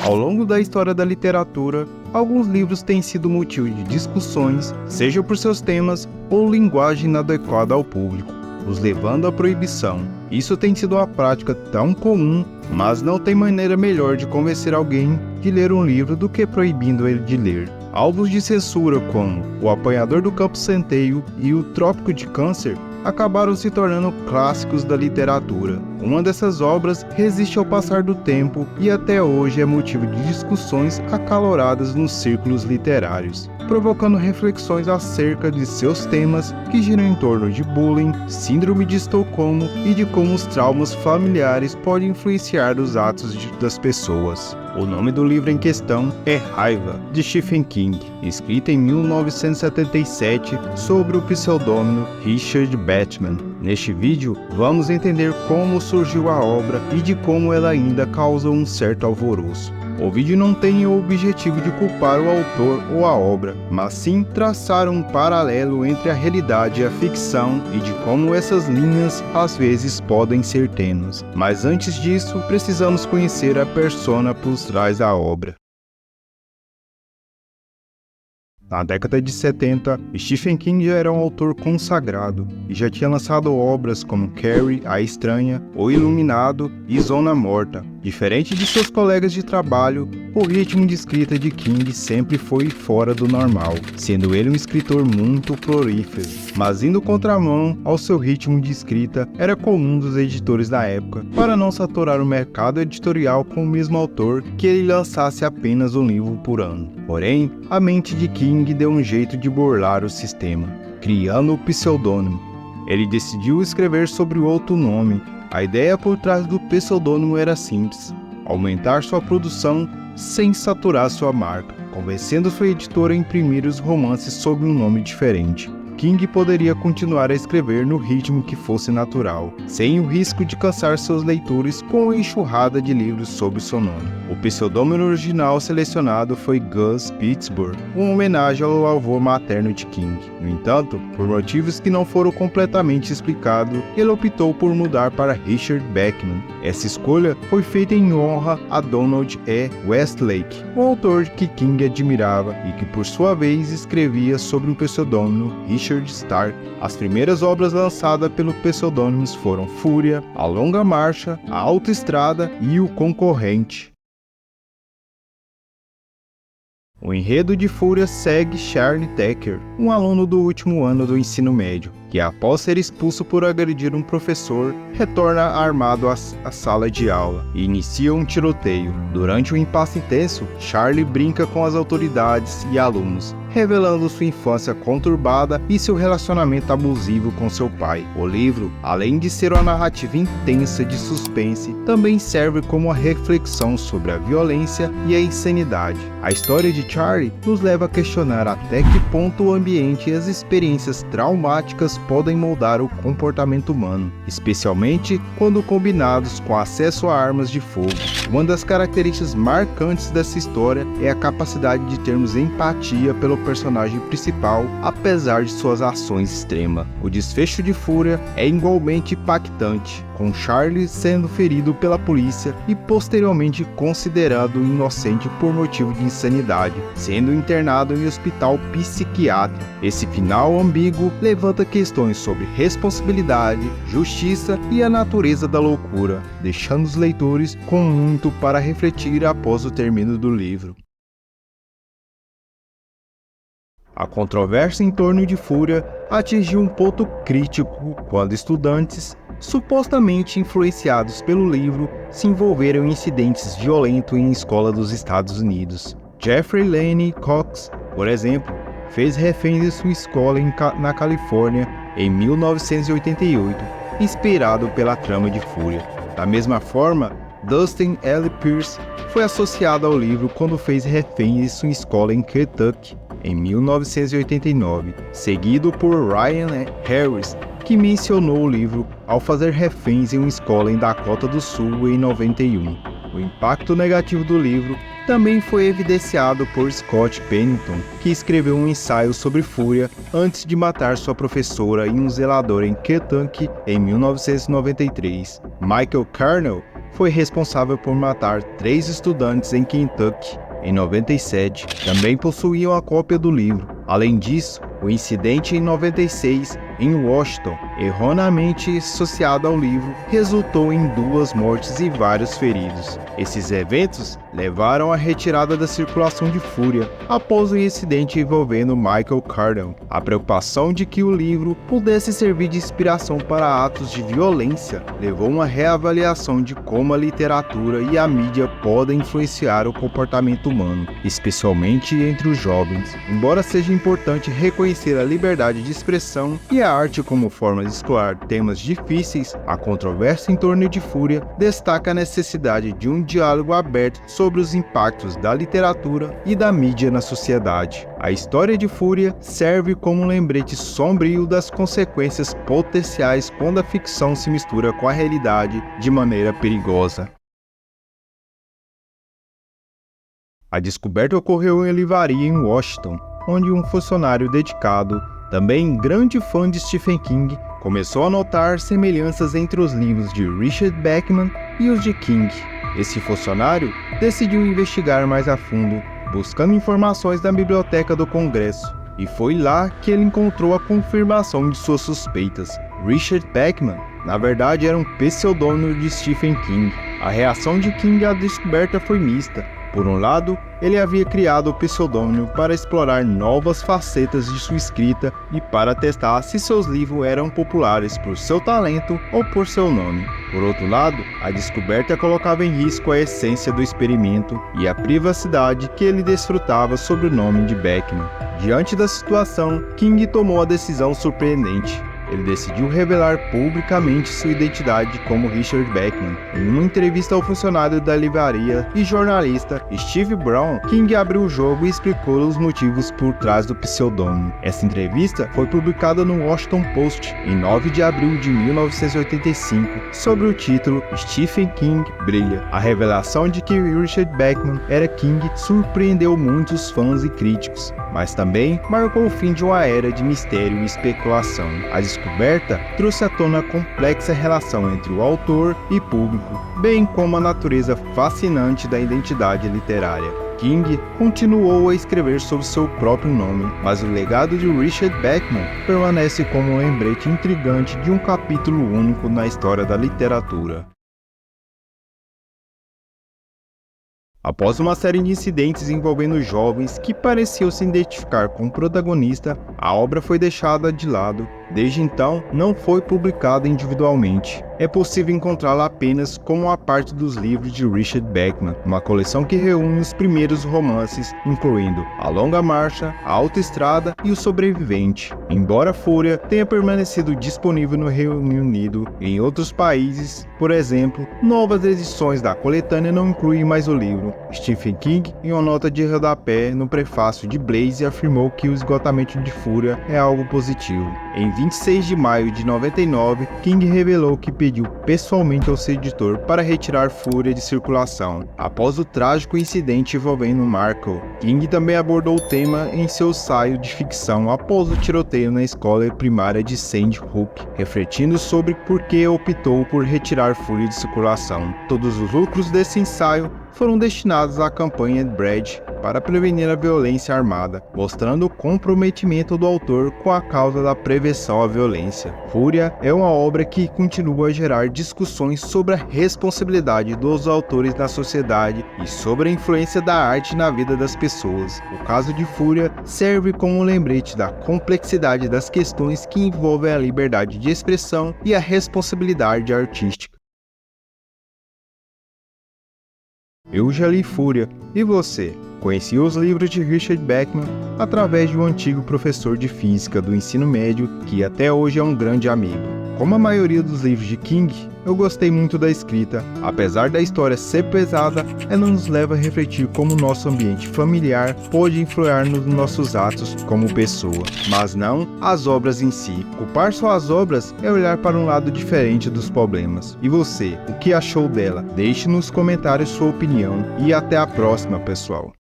Ao longo da história da literatura, alguns livros têm sido motivo de discussões, seja por seus temas ou linguagem inadequada ao público, os levando à proibição. Isso tem sido uma prática tão comum, mas não tem maneira melhor de convencer alguém de ler um livro do que proibindo ele de ler. Alvos de censura como O Apanhador do Campo Centeio e O Trópico de Câncer acabaram se tornando clássicos da literatura. Uma dessas obras resiste ao passar do tempo e até hoje é motivo de discussões acaloradas nos círculos literários, provocando reflexões acerca de seus temas que giram em torno de bullying, síndrome de Estocolmo e de como os traumas familiares podem influenciar os atos das pessoas. O nome do livro em questão é Raiva, de Stephen King, escrito em 1977 sobre o pseudônimo Richard Bachman. Neste vídeo, vamos entender como surgiu a obra e de como ela ainda causa um certo alvoroço. O vídeo não tem o objetivo de culpar o autor ou a obra, mas sim traçar um paralelo entre a realidade e a ficção e de como essas linhas às vezes podem ser tênues. Mas antes disso, precisamos conhecer a persona por trás da obra. Na década de 70, Stephen King já era um autor consagrado e já tinha lançado obras como Carrie, A Estranha, O Iluminado e Zona Morta. Diferente de seus colegas de trabalho, o ritmo de escrita de King sempre foi fora do normal, sendo ele um escritor muito prolífero, mas indo contramão ao seu ritmo de escrita, era comum dos editores da época, para não saturar o mercado editorial com o mesmo autor, que ele lançasse apenas um livro por ano. Porém, a mente de King deu um jeito de burlar o sistema, criando o pseudônimo. Ele decidiu escrever sobre outro nome. A ideia por trás do pseudônimo era simples: aumentar sua produção sem saturar sua marca, convencendo sua editora a imprimir os romances sob um nome diferente. King poderia continuar a escrever no ritmo que fosse natural, sem o risco de cansar seus leitores com uma enxurrada de livros sob seu nome. O pseudônimo original selecionado foi Gus Pittsburgh, uma homenagem ao avô materno de King. No entanto, por motivos que não foram completamente explicados, ele optou por mudar para Richard Bachman. Essa escolha foi feita em honra a Donald E. Westlake, um autor que King admirava e que por sua vez escrevia sob o pseudônimo Richard Stark. As primeiras obras lançadas pelo pseudônimo foram Fúria, A Longa Marcha, A Autoestrada e O Concorrente. O enredo de Fúria segue Charlie Tucker, um aluno do último ano do ensino médio, que após ser expulso por agredir um professor, retorna armado à sala de aula e inicia um tiroteio. Durante um impasse intenso, Charlie brinca com as autoridades e alunos, revelando sua infância conturbada e seu relacionamento abusivo com seu pai. O livro, além de ser uma narrativa intensa de suspense, também serve como uma reflexão sobre a violência e a insanidade. A história de Charlie nos leva a questionar até que ponto o ambiente e as experiências traumáticas podem moldar o comportamento humano, especialmente quando combinados com acesso a armas de fogo. Uma das características marcantes dessa história é a capacidade de termos empatia pelo personagem principal, apesar de suas ações extremas. O desfecho de Fúria é igualmente impactante, com Charlie sendo ferido pela polícia e posteriormente considerado inocente por motivo de insanidade, sendo internado em hospital psiquiátrico. Esse final ambíguo levanta questões sobre responsabilidade, justiça e a natureza da loucura, deixando os leitores com muito para refletir após o término do livro. A controvérsia em torno de Fúria atingiu um ponto crítico quando estudantes, supostamente influenciados pelo livro, se envolveram em incidentes violentos em escola dos Estados Unidos. Jeffrey Lane Cox, por exemplo, fez refém de sua escola na Califórnia em 1988, inspirado pela trama de Fúria. Da mesma forma, Dustin L. Pierce foi associado ao livro quando fez refém de sua escola em Kentucky em 1989, seguido por Ryan Harris, que mencionou o livro ao fazer reféns em uma escola em Dakota do Sul em 91. O impacto negativo do livro também foi evidenciado por Scott Pennington, que escreveu um ensaio sobre Fúria antes de matar sua professora em um zelador em Kentucky em 1993. Michael Carnell foi responsável por matar 3 estudantes em Kentucky em 97. Também possuíam a cópia do livro. Além disso, o incidente em 96 em Washington, erroneamente associado ao livro, resultou em 2 mortes e vários feridos. Esses eventos levaram à retirada da circulação de Fúria após o incidente envolvendo Michael Cardone. A preocupação de que o livro pudesse servir de inspiração para atos de violência levou a uma reavaliação de como a literatura e a mídia podem influenciar o comportamento humano, especialmente entre os jovens. Embora seja importante reconhecer a liberdade de expressão e a arte como forma de explorar temas difíceis, a controvérsia em torno de Fúria destaca a necessidade de um diálogo aberto sobre os impactos da literatura e da mídia na sociedade. A história de Fúria serve como um lembrete sombrio das consequências potenciais quando a ficção se mistura com a realidade de maneira perigosa. A descoberta ocorreu em uma livraria em Washington, onde um funcionário dedicado, também grande fã de Stephen King, começou a notar semelhanças entre os livros de Richard Bachman e os de King. Esse funcionário decidiu investigar mais a fundo, buscando informações na biblioteca do Congresso, e foi lá que ele encontrou a confirmação de suas suspeitas. Richard Bachman, na verdade, era um pseudônimo de Stephen King. A reação de King à descoberta foi mista. Por um lado, ele havia criado o pseudônimo para explorar novas facetas de sua escrita e para testar se seus livros eram populares por seu talento ou por seu nome. Por outro lado, a descoberta colocava em risco a essência do experimento e a privacidade que ele desfrutava sob o nome de Bachman. Diante da situação, King tomou a decisão surpreendente. Ele decidiu revelar publicamente sua identidade como Richard Bachman. Em uma entrevista ao funcionário da livraria e jornalista Steve Brown, King abriu o jogo e explicou os motivos por trás do pseudônimo. Essa entrevista foi publicada no Washington Post em 9 de abril de 1985, sob o título Stephen King Brilha. A revelação de que Richard Bachman era King surpreendeu muitos fãs e críticos, mas também marcou o fim de uma era de mistério e especulação. A descoberta trouxe à tona a complexa relação entre o autor e público, bem como a natureza fascinante da identidade literária. King continuou a escrever sob seu próprio nome, mas o legado de Richard Bachman permanece como um lembrete intrigante de um capítulo único na história da literatura. Após uma série de incidentes envolvendo jovens que pareciam se identificar com o protagonista, a obra foi deixada de lado. Desde então, não foi publicada individualmente. É possível encontrá-la apenas como uma parte dos livros de Richard Bachman, uma coleção que reúne os primeiros romances, incluindo A Longa Marcha, A Autoestrada e O Sobrevivente. Embora Fúria tenha permanecido disponível no Reino Unido e em outros países, por exemplo, novas edições da coletânea não incluem mais o livro. Stephen King, em uma nota de rodapé no prefácio de Blaze, afirmou que o esgotamento de Fúria é algo positivo. Em 26 de maio de 99, King revelou que pediu pessoalmente ao seu editor para retirar Fúria de circulação, após o trágico incidente envolvendo Markle. King também abordou o tema em seu ensaio de ficção após o tiroteio na escola primária de Sandy Hook, refletindo sobre por que optou por retirar Fúria de circulação. Todos os lucros desse ensaio foram destinados à campanha Brad para prevenir a violência armada, mostrando o comprometimento do autor com a causa da prevenção à violência. Fúria é uma obra que continua a gerar discussões sobre a responsabilidade dos autores na sociedade e sobre a influência da arte na vida das pessoas. O caso de Fúria serve como um lembrete da complexidade das questões que envolvem a liberdade de expressão e a responsabilidade artística. Eu já li Fúria, e você? Conheci os livros de Richard Bachman através de um antigo professor de física do ensino médio que até hoje é um grande amigo. Como a maioria dos livros de King, eu gostei muito da escrita. Apesar da história ser pesada, ela nos leva a refletir como nosso ambiente familiar pode influir nos nossos atos como pessoa, mas não as obras em si. Culpar só as obras é olhar para um lado diferente dos problemas. E você, o que achou dela? Deixe nos comentários sua opinião e até a próxima, pessoal.